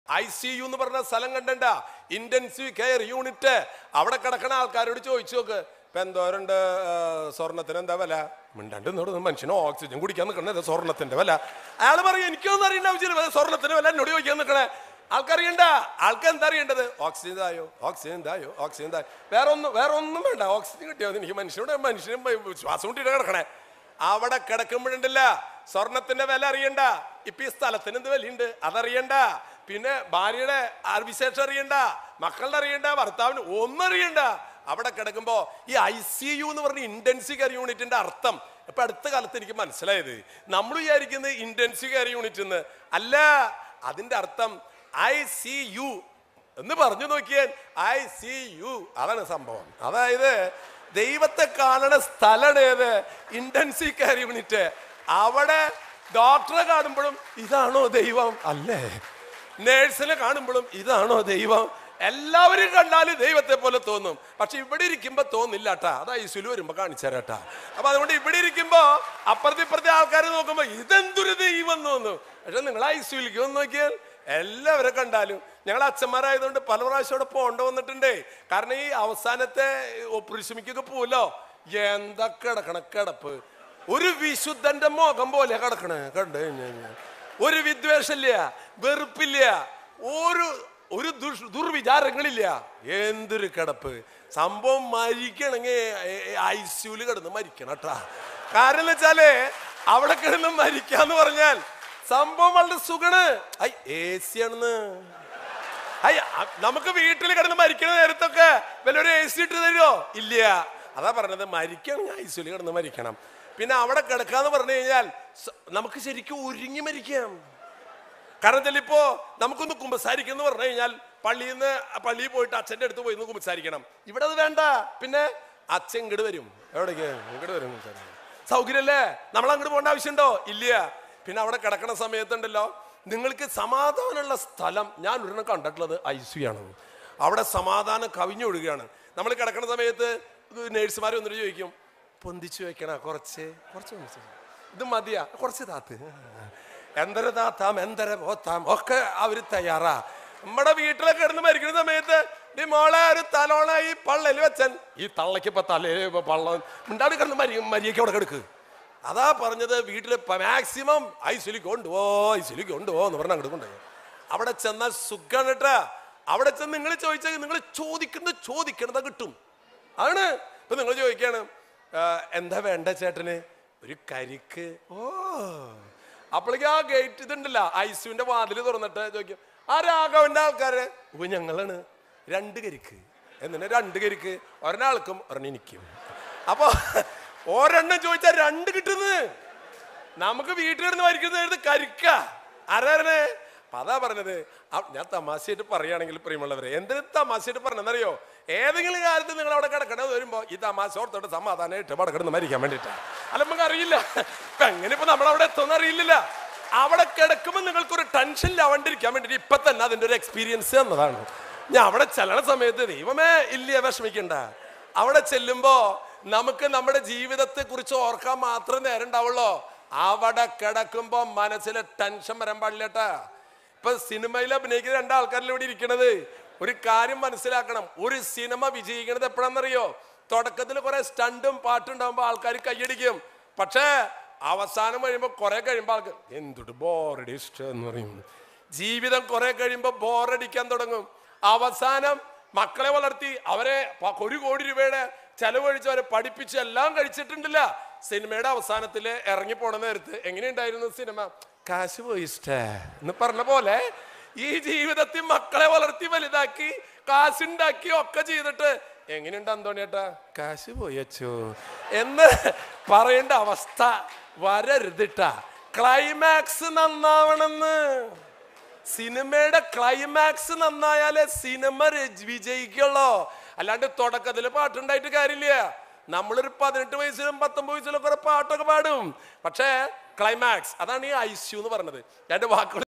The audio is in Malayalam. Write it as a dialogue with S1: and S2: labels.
S1: ICU എന്ന് പറഞ്ഞ സ്ഥലം കണ്ടണ്ട, ഇന്റൻസീവ് കെയർ യൂണിറ്റ്. അവിടെ കിടക്കണ ആൾക്കാരോട് ചോദിച്ചു നോക്ക്, ഇപ്പൊ എന്തോരുണ്ട് സ്വർണത്തിന് എന്താ വില? മിണ്ടാണ്ട് മനുഷ്യന് ഓക്സിജൻ കുടിക്കാൻ നിൽക്കണത് സ്വർണത്തിന്റെ വില. അയാൾ പറയും എനിക്കൊന്നും അറിയേണ്ട ആവശ്യമില്ല, സ്വർണത്തിന്റെ വില എന്നോട് ചോദിക്കാൻ നിൽക്കണേ. ആൾക്കറിയണ്ട, ആൾക്ക് എന്താ അറിയേണ്ടത്? ഓക്സിജൻ തായോ, ഓക്സിജൻ തായോ, ഓക്സിജൻ തായോ. വേറെ ഒന്നും വേണ്ട, ഓക്സിജൻ കിട്ടിയാൽ എനിക്ക് മനുഷ്യനും ശ്വാസം മുട്ടിട്ട് കിടക്കണേ. അവിടെ കിടക്കുമ്പോഴുണ്ടല്ല സ്വർണത്തിന്റെ വില അറിയണ്ട, ഇപ്പൊ ഈ സ്ഥലത്തിന് എന്ത് വിലയുണ്ട് അതറിയണ്ട, പിന്നെ ഭാര്യയുടെ വിശേഷം അറിയണ്ട, മക്കളുടെ അറിയണ്ട, ഭർത്താവിന് ഒന്നും അറിയണ്ട. അവിടെ കിടക്കുമ്പോ ഈ ICU എന്ന് പറഞ്ഞ ഇന്റൻസീവ് കെയർ യൂണിറ്റിന്റെ അർത്ഥം ഇപ്പൊ അടുത്ത കാലത്ത് എനിക്ക് മനസ്സിലായത്. നമ്മൾ വിചാരിക്കുന്നത് ഇന്റൻസീവ് കെയർ യൂണിറ്റ് എന്ന് അല്ല, അതിന്റെ അർത്ഥം ICU എന്ന് പറഞ്ഞു നോക്കിയാൽ ICU അതാണ് സംഭവം. അതായത് ദൈവത്തെ കാണുന്ന സ്ഥലമാണ് ഏത്? Intensive care unit. അവിടെ ഡോക്ടറെ കാണുമ്പോഴും ഇതാണോ ദൈവം? അല്ലേ. നേഴ്സിനെ കാണുമ്പോഴും ഇതാണോ ദൈവം? എല്ലാവരും കണ്ടാലും ദൈവത്തെ പോലെ തോന്നും, പക്ഷെ ഇവിടെ ഇരിക്കുമ്പോ തോന്നില്ല കേട്ടാ. അത് ICU വരുമ്പോ കാണിച്ചു തരാട്ടാ. അപ്പൊ അതുകൊണ്ട് ഇവിടെ ഇരിക്കുമ്പോ അപ്പുറത്തെ ആൾക്കാർ നോക്കുമ്പോ ഇതെന്തൊരു ദൈവം തോന്നും. പക്ഷെ നിങ്ങൾ ICUലേക്ക് വന്ന് നോക്കിയാൽ എല്ലാവരെ കണ്ടാലും, ഞങ്ങൾ അച്ഛന്മാരായതുകൊണ്ട് പല പ്രാവശ്യം അവിടെ പോകേണ്ട വന്നിട്ടുണ്ടേ. കാരണം ഈ അവസാനത്തെ ഒപ്പുരിശമിക്കൊക്കെ പോവല്ലോ, എന്താ കിടക്കണ കിടപ്പ്, ഒരു വിശുദ്ധന്റെ മുഖം പോലെ കിടക്കണേ. കണ്ടു കഴിഞ്ഞാൽ ഒരു വിദ്വേഷമില്ല, വെറുപ്പില്ല, ഒരു ദുർവിചാരങ്ങളില്ല. എന്തൊരു കിടപ്പ്. സംഭവം മരിക്കണമെങ്കിൽ ICUയിൽ കിടന്ന് മരിക്കണം കേട്ടാ. കാരണം എന്ന് വെച്ചാല് അവിടെ കിടന്ന് മരിക്കാന്ന് പറഞ്ഞാൽ സംഭവം വളരെ സുഖണ്. AC ആണെന്ന്. നമുക്ക് വീട്ടിൽ കിടന്ന് മരിക്കണ നേരത്തൊക്കെ വല്ലൊരു AC ഇട്ട് തരുമോ? ഇല്ല. അതാ പറഞ്ഞത്, മരിക്കണമെങ്കിൽ ICUയിൽ കിടന്ന് മരിക്കണം. പിന്നെ അവിടെ കിടക്കാന്ന് പറഞ്ഞു കഴിഞ്ഞാൽ നമുക്ക് ശരിക്കും ഒരുങ്ങി മരിക്കാം. കാരണം ചിലപ്പോ നമുക്കൊന്ന് കുമ്പസാരിക്കുന്നു പറഞ്ഞു കഴിഞ്ഞാൽ പള്ളിയിൽ പോയിട്ട് അച്ഛൻ്റെ അടുത്ത് പോയി കുമ്പസാരിക്കണം. ഇവിടെ അത് വേണ്ട. പിന്നെ അച്ഛൻ ഇങ്ങോട്ട് വരും. എവിടേക്ക്? ഇങ്ങോട്ട് വരും. സൗകര്യമല്ലേ? നമ്മൾ അങ്ങോട്ട് പോകേണ്ട ആവശ്യമുണ്ടോ? ഇല്ല. പിന്നെ അവിടെ കിടക്കണ സമയത്തുണ്ടല്ലോ, നിങ്ങൾക്ക് സമാധാനമുള്ള സ്ഥലം ഞാൻ ഒരെണ്ണം കണ്ടിട്ടുള്ളത് ICU ആണ്. അവിടെ സമാധാനം കവിഞ്ഞൊഴുകയാണ്. നമ്മൾ കിടക്കുന്ന സമയത്ത് നേഴ്സുമാർ വന്നിട്ട് ചോദിക്കും, പൊന്തിച്ചു വെക്കണ കുറച്ച് ഇത് മതിയാ, കുറച്ച് താത്ത്, എന്തര താത്താം എന്തര പോത്താം ഒക്കെ അവര് തയ്യാറാ. നമ്മുടെ വീട്ടിലൊക്കെ കിടന്ന് മരിക്കുന്ന സമയത്ത് ഈ മോളെ ഒരു തലോണ ഈ പള്ളയിൽ വെച്ചൻ, ഈ തള്ളക്ക് ഇപ്പൊ തലേ പള്ള ഉണ്ടാടി കിടന്ന് മരിയൊക്കെ അവിടെ കിടക്ക്. അതാ പറഞ്ഞത്, വീട്ടിൽ മാക്സിമം ICUലേക്ക് കൊണ്ടുപോ എന്ന് പറഞ്ഞാൽ അങ്ങോട്ട് കൊണ്ടുപോയി. അവിടെ ചെന്നാൽ സുഖമാണ് കേട്ടാ. അവിടെ ചെന്ന് നിങ്ങൾ ചോദിച്ചാൽ നിങ്ങൾ ചോദിക്കണത് കിട്ടും. ആണ്. ഇപ്പൊ നിങ്ങൾ ചോദിക്കാണ്, എന്താ വേണ്ട ചേട്ടന്? ഒരു കരിക്ക്. അപ്പോഴേക്കും ആ ഗേറ്റ് ഇതുണ്ടല്ല, ICUവിന്റെ വാതിൽ തുറന്നിട്ട് ചോദിക്കും, ആ രാഘവന്റെ ആൾക്കാര്? ഇപ്പൊ ഞങ്ങളാണ്. 2 കരിക്ക്. എന്നിട്ട് 2 കരിക്ക്, ഒരെണ്ണാൾക്കും ഒരെണ്ണിക്കും. അപ്പൊ ഒരെണ്ണം ചോദിച്ചാൽ 2 കിട്ടുന്നത്. നമുക്ക് വീട്ടിലിരുന്ന് മരിക്കുന്നത് കരിക്ക. ആരാണ്? അപ്പൊ അതാ പറഞ്ഞത്. ഞാൻ തമാശയായിട്ട് പറയുകയാണെങ്കിൽ പ്രിയമുള്ളവരെ, എന്തിനു തമാശയായിട്ട് പറഞ്ഞെന്നറിയോ? ഏതെങ്കിലും കാലത്ത് നിങ്ങൾ അവിടെ കിടക്കണത് വരുമ്പോ ഈ തമാശ ഓർത്തോട്ട് സമാധാനമായിട്ട് അവിടെ കിടന്ന് മരിക്കാൻ വേണ്ടിയിട്ടാണ്. അല്ല, നമുക്ക് അറിയില്ല ഇപ്പൊ എങ്ങനെ ഇപ്പൊ നമ്മളവിടെ എത്തുമെന്ന് അറിയില്ല. അവിടെ കിടക്കുമ്പോൾ നിങ്ങൾക്കൊരു ടെൻഷൻ ഇല്ലാണ്ടിരിക്കാൻ വേണ്ടിട്ട് ഇപ്പൊ തന്നെ അതിന്റെ ഒരു എക്സ്പീരിയൻസ് എന്നതാണ്. ഞാൻ അവിടെ ചെല്ലണ സമയത്ത് ദൈവമേ ഇല്ല വിഷമിക്കണ്ട. അവിടെ ചെല്ലുമ്പോ നമുക്ക് നമ്മുടെ ജീവിതത്തെ കുറിച്ച് ഓർക്കാൻ മാത്രം നേരം ഉണ്ടാവുള്ളൂ. അവിടെ കിടക്കുമ്പോ മനസ്സിലെ ടെൻഷൻ വരാൻ പാടില്ലട്ടാ. ഇപ്പൊ സിനിമയിൽ അഭിനയിക്കുന്ന 2 ആൾക്കാരിൽ ഇവിടെ ഇരിക്കണത്. ഒരു കാര്യം മനസ്സിലാക്കണം, ഒരു സിനിമ വിജയിക്കണത് എപ്പോഴാണെന്നറിയോ? തുടക്കത്തിൽ കുറെ സ്റ്റണ്ടും പാട്ടും ഉണ്ടാവുമ്പോ ആൾക്കാർ കൈയടിക്കും. പക്ഷേ അവസാനം കഴിയുമ്പോ കുറെ കഴിയുമ്പോ ആൾക്കാർ എന്തൊരു ബോറടി ഇഷ്ടം എന്ന് പറയും. ജീവിതം കുറെ കഴിയുമ്പോ ബോറടിക്കാൻ തുടങ്ങും. അവസാനം മക്കളെ വളർത്തി അവരെ 1 കോടി രൂപയുടെ ചെലവഴിച്ച് അവരെ പഠിപ്പിച്ച് എല്ലാം കഴിച്ചിട്ടുണ്ടല്ല. സിനിമയുടെ അവസാനത്തില് ഇറങ്ങി പോണ നേരത്ത് എങ്ങനെയുണ്ടായിരുന്നു സിനിമ? കാശ് പോയി ഇഷ്ടേ എന്ന് പറഞ്ഞ പോലെ ഈ ജീവിതത്തിൽ മക്കളെ വളർത്തി വലുതാക്കി കാശുണ്ടാക്കി ഒക്കെ ചെയ്തിട്ട് എങ്ങനെയുണ്ട് അന്തോണിയേട്ടാ? കാശ് പോയച്ചോ എന്ന് പറയേണ്ട അവസ്ഥ വരരുതിട്ടാ. ക്ലൈമാക്സ് നന്നാവണമെന്ന്. സിനിമയുടെ ക്ലൈമാക്സ് നന്നായാലേ സിനിമ വിജയിക്കുള്ളൂ. അല്ലാണ്ട് തുടക്കത്തിൽ പാട്ടുണ്ടായിട്ട് കാര്യമില്ല. നമ്മളൊരു 18 വയസ്സിലും 19 വയസ്സിലും കുറെ പാട്ടൊക്കെ പാടും. പക്ഷേ ക്ലൈമാക്സ്, അതാണ് ഈ ICU എന്ന് പറഞ്ഞത്. എന്റെ വാക്കുകൾ